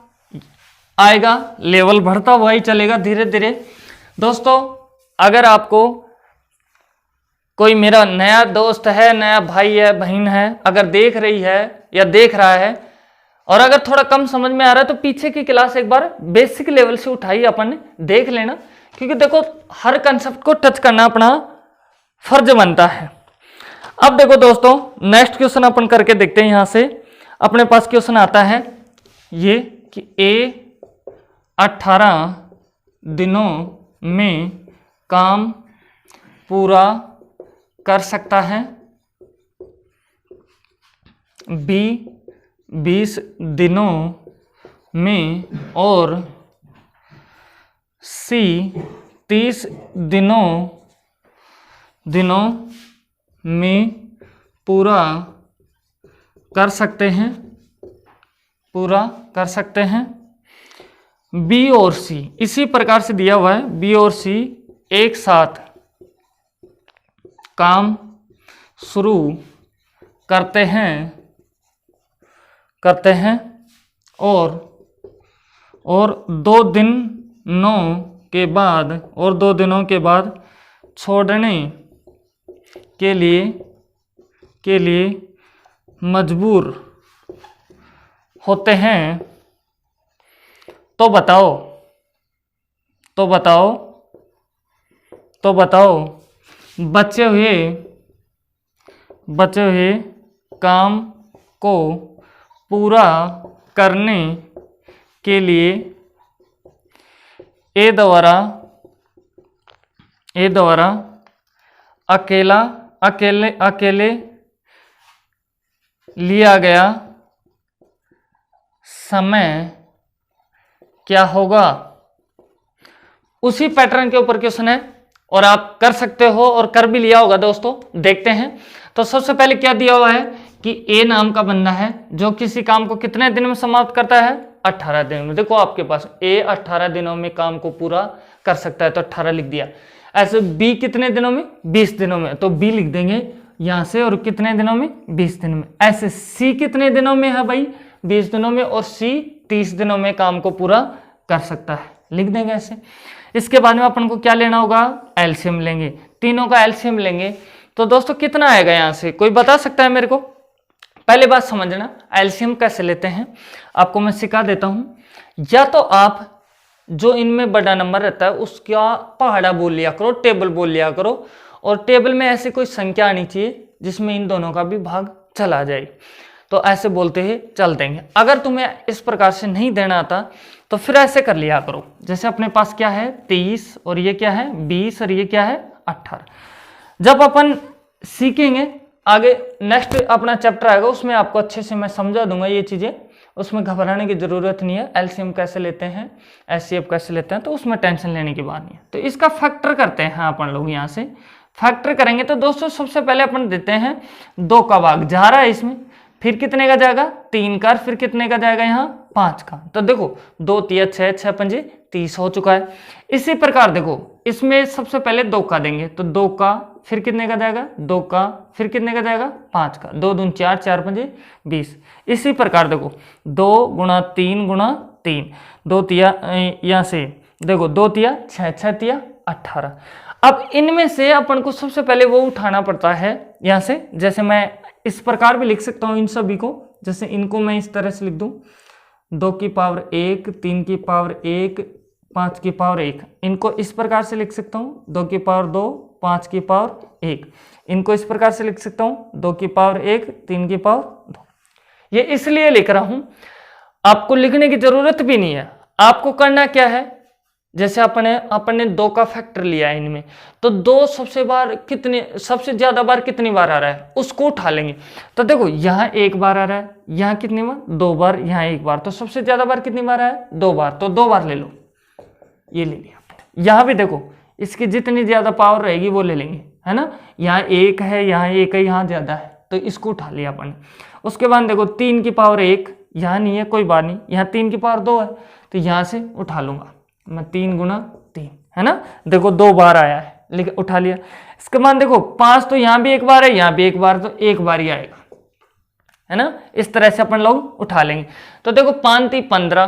आएगा, लेवल बढ़ता हुआ ही चलेगा धीरे धीरे। दोस्तों अगर आपको कोई मेरा नया दोस्त है, नया भाई है, बहन है, अगर देख रही है या देख रहा है और अगर थोड़ा कम समझ में आ रहा है तो पीछे की क्लास एक बार बेसिक लेवल से उठाई अपन ने देख लेना, क्योंकि देखो हर कंसेप्ट को टच करना अपना फर्ज बनता है। अब देखो दोस्तों नेक्स्ट क्वेश्चन अपन करके देखते हैं। यहां से अपने पास क्वेश्चन आता है ये कि ए 18 दिनों में काम पूरा कर सकता है, बी 20 दिनों में और सी 30 दिनों में पूरा कर सकते हैं। बी और सी इसी प्रकार से दिया हुआ है, बी और सी एक साथ काम शुरू करते हैं और 2 दिनों के बाद छोड़ने के लिए मजबूर होते हैं। तो बताओ बचे हुए काम को पूरा करने के लिए ए द्वारा अकेले लिया गया समय क्या होगा। उसी पैटर्न के ऊपर क्वेश्चन है और आप कर सकते हो और कर भी लिया होगा दोस्तों। देखते हैं तो सबसे पहले क्या दिया हुआ है कि ए नाम का बंदा है जो किसी काम को कितने दिन में समाप्त करता है, 18 दिन में। देखो आपके पास ए 18 दिनों में काम को पूरा कर सकता है तो 18 लिख दिया। ऐसे बी कितने दिनों में, 20 दिनों में, तो बी लिख देंगे यहां से, और कितने दिनों में, 20 दिनों में। ऐसे सी कितने दिनों में है भाई, 20 दिनों में, और सी 30 दिनों में काम को पूरा कर सकता है, लिख देंगे ऐसे। इसके बाद में अपन को क्या लेना होगा, एलसीएम लेंगे, तीनों का एलसीएम लेंगे। तो दोस्तों कितना आएगा यहां से, कोई बता सकता है मेरे को? पहले बात समझना, एलसीएम कैसे लेते हैं आपको मैं सिखा देता हूं। या तो आप जो इनमें बड़ा नंबर रहता है उसका पहाड़ा बोल लिया करो, टेबल बोल लिया करो, और टेबल में ऐसी कोई संख्या आनी चाहिए जिसमें इन दोनों का भी भाग चला जाए, तो ऐसे बोलते ही चल देंगे। अगर तुम्हें इस प्रकार से नहीं देना आता तो फिर ऐसे कर लिया करो, जैसे अपने पास क्या है 30 और ये क्या है 20 और ये क्या है 18। जब अपन सीखेंगे आगे नेक्स्ट अपना चैप्टर आएगा उसमें आपको अच्छे से मैं समझा दूंगा ये चीजें, उसमें घबराने की जरूरत नहीं है। एलसीएम कैसे लेते हैं, एचसीएफ कैसे लेते हैं, तो उसमें टेंशन लेने की बात नहीं है। तो इसका फैक्टर करते हैं अपन लोग, यहाँ से फैक्टर करेंगे तो दोस्तों सबसे पहले अपन देते हैं 2 का भाग जा रहा है इसमें, फिर कितने का जाएगा 3 का, फिर कितने का जाएगा यहाँ 5 का। तो देखो 2 3 6 6 5 30 हो चुका है। इसी प्रकार देखो इसमें सबसे पहले 2 का देंगे, तो 2 का फिर कितने का जाएगा 2 का, फिर कितने का जाएगा 5 का, 2 दून 4 4 5 20। इसी प्रकार देखो 2 गुणा 3 गुणा 3, 2 तिया यहाँ से देखो 2 तिया 6 6 तिया 18। अब इनमें से अपन को सबसे पहले वो उठाना पड़ता है यहाँ से, जैसे मैं इस प्रकार भी लिख सकता हूँ इन सभी को, जैसे इनको मैं इस तरह से लिख दूं 2 की पावर 1, 3 की पावर 1, 5 की पावर 1, इनको इस प्रकार से लिख सकता हूँ 2 की पावर 2, 5 की पावर 1, इनको इस प्रकार से लिख सकता हूँ 2 की पावर 1, 3 की पावर 2। ये इसलिए लिख रहा हूं, आपको लिखने की जरूरत भी नहीं है। आपको करना क्या है, जैसे अपने 2 का फैक्टर लिया है इनमें, तो 2 सबसे ज्यादा बार कितनी बार आ रहा है उसको उठा लेंगे। तो देखो यहाँ 1 बार आ रहा है, यहाँ कितनी बार 2 बार, यहाँ 1 बार, तो सबसे ज्यादा बार कितनी बार आया 2 बार, तो 2 बार ले लो, ये ले लिया। यहाँ भी देखो इसकी जितनी ज्यादा पावर रहेगी वो ले लेंगे, है ना। यहाँ 1 है, यहाँ 1 है, यहाँ ज्यादा है, तो इसको उठा लिया अपन। उसके बाद देखो 3 की पावर 1 यहाँ नहीं है, कोई बात नहीं, यहाँ 3 की पावर 2 है, तो यहाँ से उठा लूंगा मैं 3 गुना 3, है ना। देखो 2 बार आया है, लेकिन उठा लिया। इसके बाद देखो 5 तो यहाँ भी 1 बार है, यहाँ भी 1 बार, तो 1 बार ही आएगा, है ना। इस तरह से अपन लोग उठा लेंगे। तो देखो 5 3 15,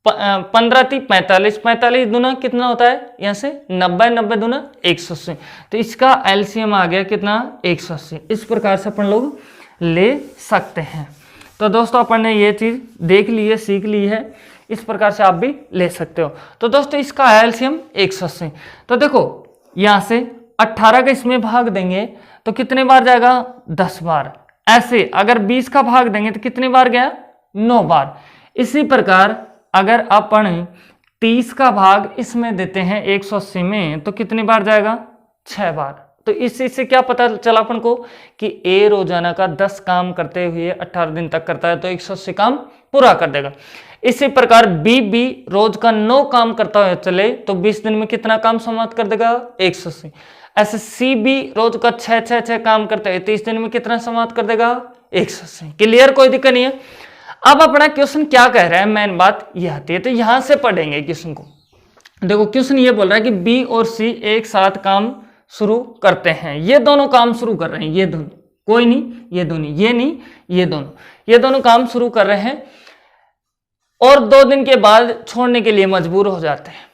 15 3 45, 45 दूना कितना होता है यहाँ से 90, 90 दूना 180, तो इसका एलसीएम आ गया कितना 180। इस प्रकार से अपन लोग ले सकते हैं। तो दोस्तों अपन ने ये चीज देख ली है, सीख ली है, इस प्रकार से आप भी ले सकते हो। तो दोस्तों इसका एलसीएम 180। तो देखो यहाँ से 18 का इसमें भाग देंगे तो कितने बार जाएगा 10 बार। ऐसे अगर 20 का भाग देंगे तो कितनी बार गया 9 बार। इसी प्रकार अगर अपन 30 का भाग इसमें देते हैं 180 में तो कितनी बार जाएगा 6 बार। तो इससे क्या पता चला अपन को कि ए रोजाना का 10 काम करते हुए 18 दिन तक करता है तो 180 काम पूरा कर देगा। इसी प्रकार बी भी रोज का 9 काम करता हुआ चले तो 20 दिन में कितना काम समाप्त कर देगा 180। ऐसे सी भी रोज का 6 काम करते हुए 30 दिन में कितना समाप्त कर देगा 180। क्लियर, कोई दिक्कत नहीं है। अब अपना क्वेश्चन क्या कह रहा है, मेन बात ये आती है, तो यहां से पढ़ेंगे क्वेश्चन को। देखो क्वेश्चन ये बोल रहा है कि बी और सी एक साथ काम शुरू करते हैं। ये दोनों काम शुरू कर रहे हैं, ये दोनों, कोई नहीं, ये दोनों, ये नहीं, ये दोनों काम शुरू कर रहे हैं और 2 दिन के बाद छोड़ने के लिए मजबूर हो जाते हैं।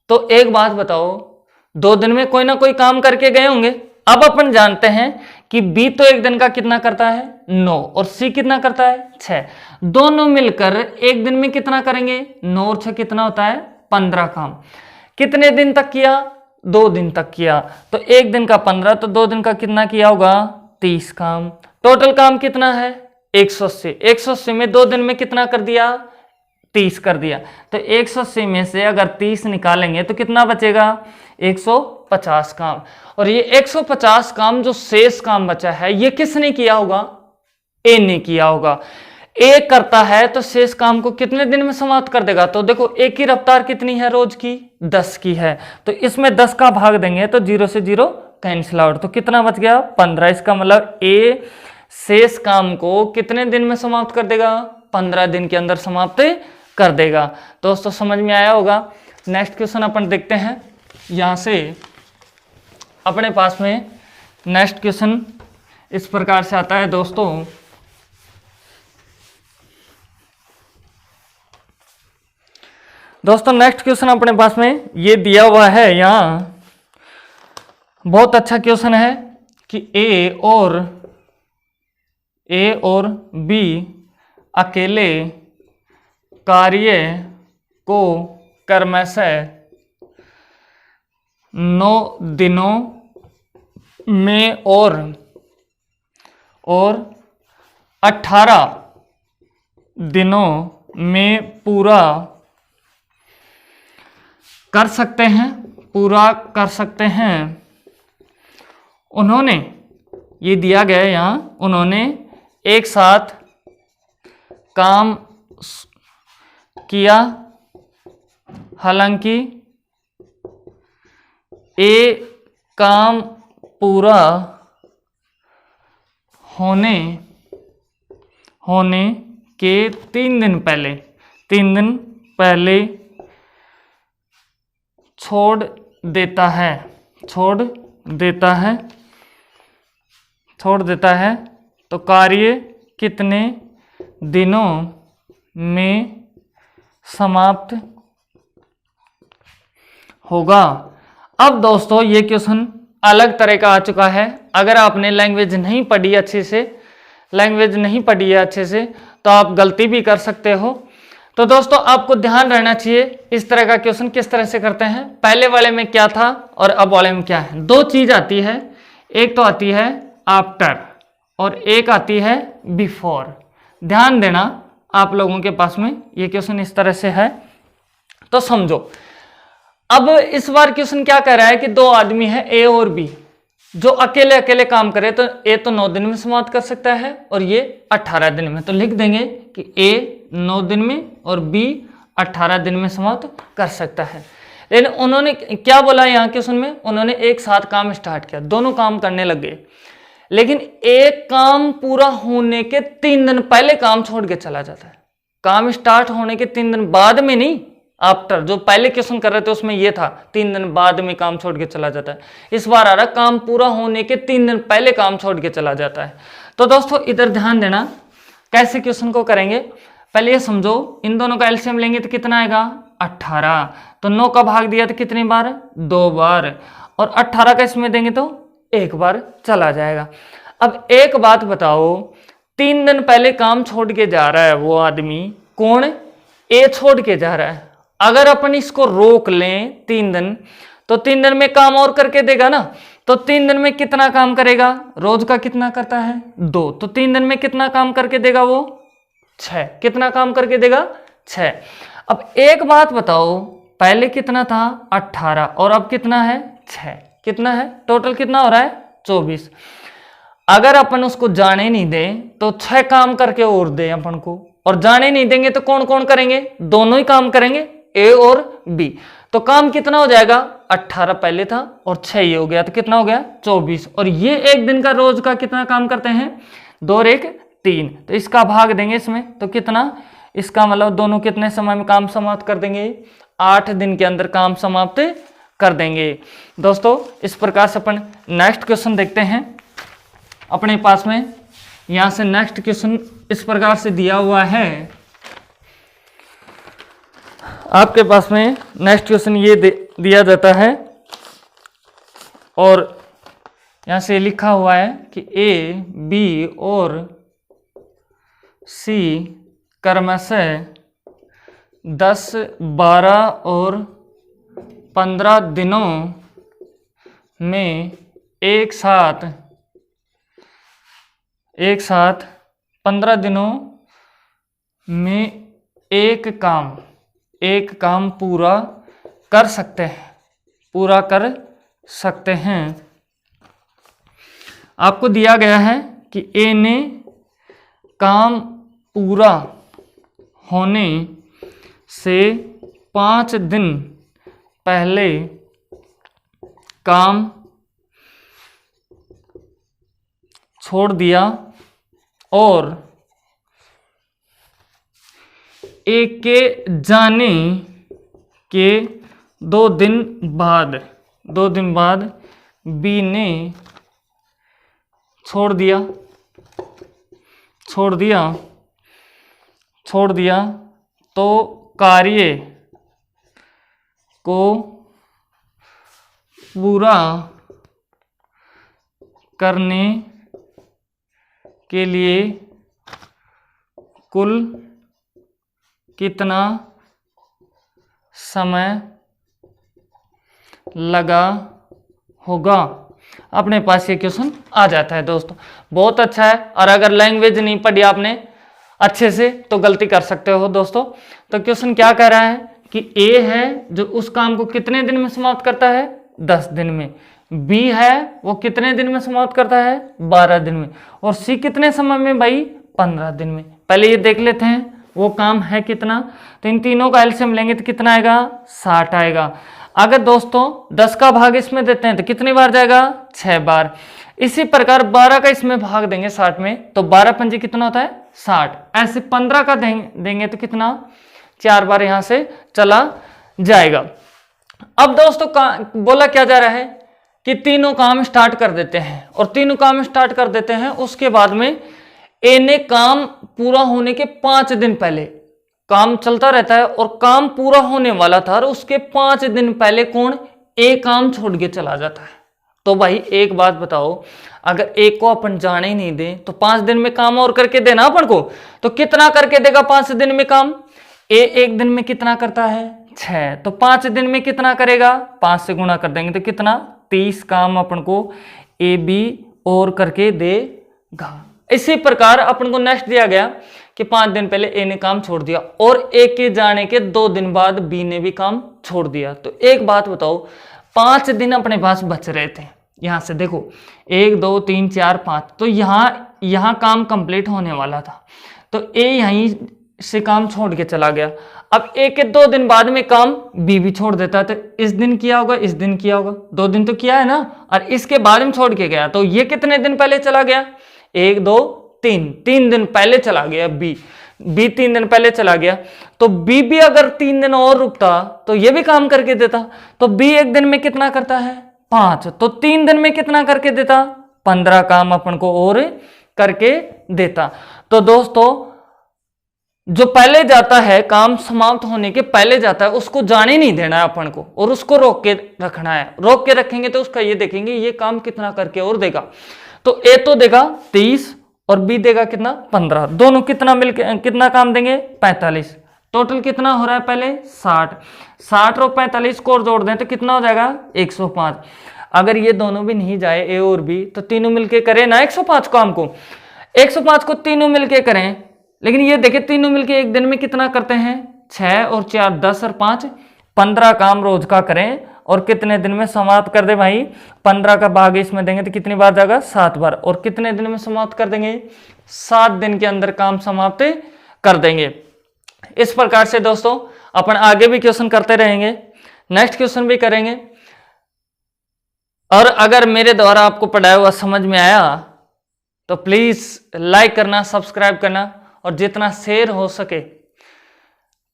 तो एक बात बताओ, 2 दिन में कोई ना कोई काम करके गए होंगे। अब अपन जानते हैं कि बी तो एक दिन का कितना करता है 9 और सी कितना करता है 6। दोनों मिलकर एक दिन में कितना करेंगे 9 और 6 कितना होता है 15 काम। कितने दिन तक किया 2 दिन तक किया, तो एक दिन का 15, तो 2 दिन का कितना किया होगा 30 काम। टोटल काम कितना है 180। 180 में 2 दिन में कितना कर दिया 30 कर दिया। तो 180 में से अगर 30 निकालेंगे तो कितना बचेगा 150 काम। और ये 150 काम जो शेष काम बचा है ये किसने किया होगा ए ने किया होगा। ए करता है तो शेष काम को कितने दिन में समाप्त कर देगा। तो देखो ए की रफ्तार कितनी है रोज की 10 की है, तो इसमें 10 का भाग देंगे तो 0 से 0 कैंसिल आउट, तो कितना बच गया 15। इसका मतलब ए शेष काम को कितने दिन में समाप्त कर देगा 15 दिन के अंदर समाप्त कर देगा। दोस्तों समझ में आया होगा। नेक्स्ट क्वेश्चन अपन देखते हैं। यहां से अपने पास में नेक्स्ट क्वेश्चन इस प्रकार से आता है दोस्तों। नेक्स्ट क्वेश्चन अपने पास में ये दिया हुआ है, यहाँ बहुत अच्छा क्वेश्चन है कि ए और बी अकेले कार्य को क्रमशः 9 दिनों में और 18 दिनों में पूरा कर सकते हैं। उन्होंने, ये दिया गया है यहाँ, उन्होंने एक साथ काम किया, हालांकि ए काम पूरा होने के 3 दिन पहले छोड़ देता है तो कार्य कितने दिनों में समाप्त होगा। अब दोस्तों ये क्वेश्चन अलग तरह का आ चुका है। अगर आपने लैंग्वेज नहीं पढ़ी अच्छे से तो आप गलती भी कर सकते हो। तो दोस्तों आपको ध्यान रहना चाहिए इस तरह का क्वेश्चन किस तरह से करते हैं। पहले वाले में क्या था और अब वाले में क्या है। 2 चीज आती है, एक तो आती है आफ्टर और एक आती है बिफोर। ध्यान देना आप लोगों के पास में ये क्वेश्चन इस तरह से है तो समझो। अब इस बार क्वेश्चन क्या कह रहा है कि दो आदमी है ए और बी, जो अकेले अकेले काम करे तो ए तो 9 दिन में समाप्त कर सकता है और ये 18 दिन में। तो लिख देंगे कि ए 9 दिन में और बी 18 दिन में समाप्त कर सकता है। लेकिन उन्होंने क्या बोला यहाँ क्वेश्चन में, उन्होंने एक साथ काम स्टार्ट किया, दोनों काम करने लग गए, लेकिन एक काम पूरा होने के 3 दिन पहले काम छोड़ के चला जाता है। काम स्टार्ट होने के 3 दिन बाद में नहीं, आफ्टर, जो पहले क्वेश्चन कर रहे थे उसमें ये था 3 दिन बाद में काम छोड़ के चला जाता है। इस बार आ रहा काम पूरा होने के 3 दिन पहले काम छोड़ के चला जाता है। तो दोस्तों इधर ध्यान देना कैसे क्वेश्चन को करेंगे। पहले ये समझो, इन दोनों का एलसीएम लेंगे तो कितना आएगा 18, तो 9 का भाग दिया तो कितनी बार 2 बार, और 18 का इसमें देंगे तो 1 बार चला जाएगा। अब एक बात बताओ, 3 दिन पहले काम छोड़ के जा रहा है वो आदमी, कौन, ए छोड़ के जा रहा है। अगर अपन इसको रोक लें 3 दिन, तो 3 दिन में काम और करके देगा ना, तो 3 दिन में कितना काम करेगा, रोज का कितना करता है 2, तो 3 दिन में कितना काम करके देगा वो 6, कितना काम करके देगा 6। अब एक बात बताओ, पहले कितना था 18 और अब कितना है 6, कितना है टोटल, कितना हो रहा है 24। अगर अपन उसको जाने नहीं दें तो 6 काम करके और दे अपन को, और जाने नहीं देंगे तो कौन कौन करेंगे, दोनों ही काम करेंगे, ए और बी। तो काम कितना हो जाएगा 18 पहले था और 6 ये हो गया, तो कितना हो गया 24। और ये एक दिन का रोज का कितना काम करते हैं 2 और 1 3, तो इसका भाग देंगे इसमें, तो कितना, इसका मतलब दोनों कितने समय में काम समाप्त कर देंगे, 8 दिन के अंदर काम समाप्त कर देंगे। दोस्तों इस प्रकार से अपन नेक्स्ट क्वेश्चन देखते हैं अपने पास में। यहां से नेक्स्ट क्वेश्चन इस प्रकार से दिया हुआ है आपके पास में। नेक्स्ट क्वेश्चन ये दिया जाता है और यहां से लिखा हुआ है कि ए बी और सी क्रमशः 10 12 और 15 दिनों में एक साथ 15 दिनों में एक काम पूरा कर सकते हैं। आपको दिया गया है कि ए ने काम पूरा होने से 5 दिन पहले काम छोड़ दिया और ए के जाने के 2 दिन बाद बी ने छोड़ दिया तो कार्य को पूरा करने के लिए कुल कितना समय लगा होगा। अपने पास ये क्वेश्चन आ जाता है दोस्तों, बहुत अच्छा है। और अगर लैंग्वेज नहीं पढ़ी आपने अच्छे से तो गलती कर सकते हो दोस्तों। तो क्वेश्चन क्या कह रहा है कि ए है जो उस काम को कितने दिन में समाप्त करता है 10 दिन में, बी है वो कितने दिन में समाप्त करता है 12 दिन में, और सी कितने समय में भाई 15 दिन में। पहले ये देख लेते हैं वो काम है कितना, तो इन तीनों का एलसीएम लेंगे तो कितना आएगा 60 आएगा। अगर दोस्तों 10 का भाग इसमें देते हैं तो कितनी बार जाएगा 6 बार। इसी प्रकार 12 का इसमें भाग देंगे 60 में, तो 12 पंजे कितना होता है 60। ऐसे 15 का देंगे तो कितना 4 बार यहां से चला जाएगा। अब दोस्तों बोला क्या जा रहा है कि तीनों काम स्टार्ट कर देते हैं, और तीनों काम स्टार्ट कर देते हैं उसके बाद में ए ने काम पूरा होने के 5 दिन पहले, काम चलता रहता है और काम पूरा होने वाला था और उसके 5 दिन पहले कौन ए काम छोड़ के चला जाता है। तो भाई एक बात बताओ, अगर एक को अपन जाने ही नहीं दें तो 5 दिन में काम और करके देना अपन को, तो कितना करके देगा 5 दिन में काम। ए एक दिन में कितना करता है 6, तो 5 दिन में कितना करेगा 5 से गुणा कर देंगे तो कितना 30 काम अपन को ए बी और करके देगा। इसी प्रकार अपन को नेक्स्ट दिया गया कि 5 दिन पहले ए ने काम छोड़ दिया और ए के जाने के 2 दिन बाद बी ने भी काम छोड़ दिया। तो एक बात बताओ, 5 दिन अपने पास बच रहे थे। यहाँ से देखो 1 2 3 4 5, तो यहाँ काम कंप्लीट होने वाला था, तो ए यहीं से काम छोड़ के चला गया। अब ए के 2 दिन बाद में काम बी भी छोड़ देता, तो इस दिन किया होगा, इस दिन किया होगा, 2 दिन तो किया है ना, और इसके बाद में छोड़ के गया। तो ये कितने दिन पहले चला गया? 1 2 3 दिन पहले चला गया बी 3 दिन पहले चला गया। तो बी भी अगर 3 दिन और रुकता तो ये भी काम करके देता। तो बी एक दिन में कितना करता है? 5। तो 3 दिन में कितना करके देता? 15 काम अपन को और करके देता। तो दोस्तों, जो पहले जाता है, काम समाप्त होने के पहले जाता है, उसको जाने नहीं देना है अपन को, और उसको रोक के रखना है। रोक के रखेंगे तो उसका ये देखेंगे ये काम कितना करके और देगा। तो ए तो देगा 30 और बी देगा कितना? 15। दोनों कितना मिलके कितना काम देंगे? 45। टोटल कितना हो रहा है? पहले 60 और 45 को और जोड़ दें तो कितना हो जाएगा? 105। अगर ये दोनों भी नहीं जाए, ए और बी, तो तीनों मिलके करें ना 105 काम को। 105 को तीनों मिलके करें, लेकिन ये देखिए तीनों मिलके एक दिन में कितना करते हैं? 6 और 4 10 और 5 15 काम रोज का करें, और कितने दिन में समाप्त कर दे भाई? 15 का भाग इसमें देंगे तो कितनी बार जाएगा? 7 बार। और कितने दिन में समाप्त कर देंगे? 7 दिन के अंदर काम समाप्त कर देंगे। इस प्रकार से दोस्तों अपन आगे भी क्वेश्चन करते रहेंगे, नेक्स्ट क्वेश्चन भी करेंगे। और अगर मेरे द्वारा आपको पढ़ाया हुआ समझ में आया तो प्लीज लाइक करना, सब्सक्राइब करना, और जितना शेयर हो सके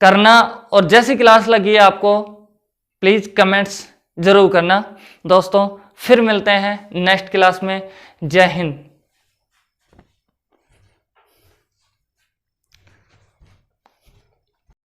करना। और जैसी क्लास लगी है आपको प्लीज कमेंट्स जरूर करना। दोस्तों फिर मिलते हैं नेक्स्ट क्लास में। जय हिंद।